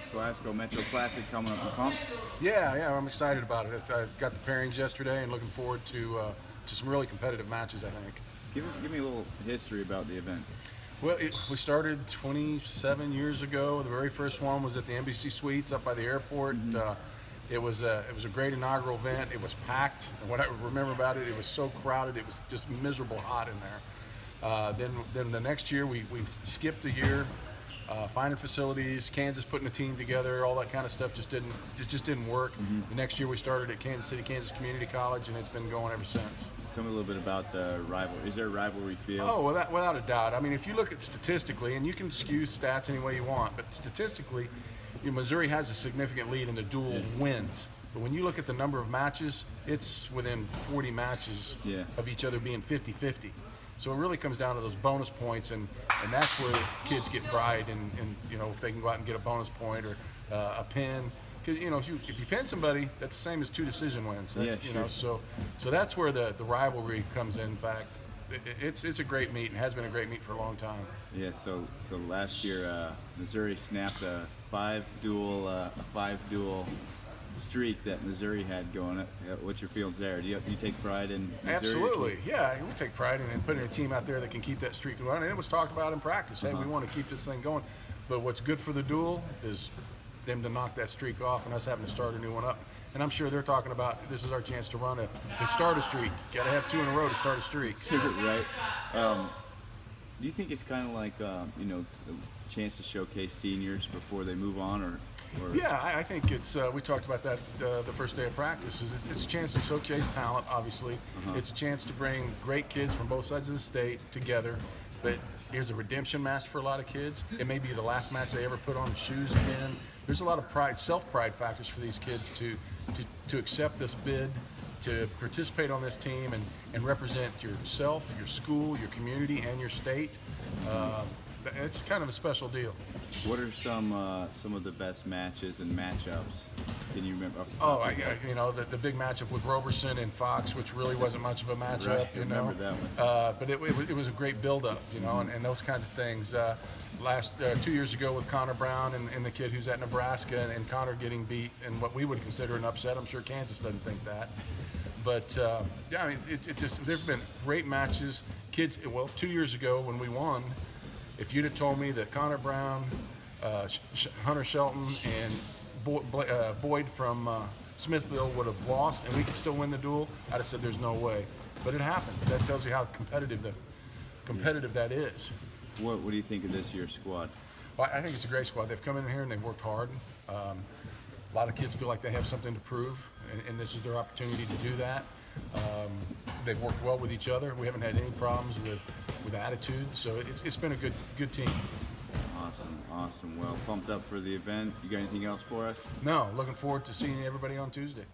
this Glasgow Metro Classic coming up. You pumped? Yeah, I'm excited about it. I got the pairings yesterday and looking forward to some really competitive matches, I think. Give me a little history about the event. Well, we started 27 years ago. The very first one was at the Embassy Suites up by the airport. It was a great inaugural event. It was packed, and what I remember about it, it was so crowded. It was just miserable hot in there. Then the next year we skipped a year, finding facilities, Kansas putting a team together, all that kind of stuff just didn't work. The next year we started at Kansas City, Kansas Community College, and it's been going ever since. Tell me a little bit about the rivalry. Is there a rivalry feel? Oh, without a doubt. I mean, if you look at statistically, and you can skew stats any way you want, but statistically, Missouri has a significant lead in the dual wins. But when you look at the number of matches, it's within 40 matches of each other being 50-50. So it really comes down to those bonus points, and that's where kids get pride in if they can go out and get a bonus point or a pin. Because if you pin somebody, that's the same as 2 decision wins. That's, so that's where the rivalry comes in. In fact, it's a great meet and has been a great meet for a long time. Yeah. So last year Missouri snapped a five duel streak that Missouri had going. What's your feelings there? Do you take pride in Missouri? Absolutely, yeah. We take pride in putting a team out there that can keep that streak going. And it was talked about in practice. Hey, we want to keep this thing going. But what's good for the duel is them to knock that streak off and us having to start a new one up. And I'm sure they're talking about this is our chance to start a streak. Got to have 2 in a row to start a streak. Right. Do you think it's kind of like a chance to showcase seniors before they move on, or? Yeah, I think it's. We talked about that the first day of practice. It's a chance to showcase talent. Obviously, it's a chance to bring great kids from both sides of the state together. But here's a redemption match for a lot of kids. It may be the last match they ever put on the shoes again. There's a lot of pride, self-pride factors for these kids to accept this bid, to participate on this team and represent yourself, your school, your community, and your state. It's kind of a special deal. What are some of the best matches and matchups? Can you remember? The big matchup with Roberson and Fox, which really wasn't much of a matchup. Right, I remember that one. But it was a great build-up, and those kinds of things. 2 years ago with Connor Brown and the kid who's at Nebraska, and Connor getting beat in what we would consider an upset. I'm sure Kansas doesn't think that. But there've been great matches. Kids, 2 years ago when we won, if you'd have told me that Connor Brown, Hunter Shelton, and Boyd from Smithville would have lost and we could still win the duel, I'd have said there's no way. But it happened. That tells you how competitive that is. What do you think of this year's squad? Well, I think it's a great squad. They've come in here and they've worked hard. A lot of kids feel like they have something to prove, and this is their opportunity to do that. They've worked well with each other. We haven't had any problems with attitude, so it's been a good team. Awesome. Well, pumped up for the event. You got anything else for us? No, looking forward to seeing everybody on Tuesday.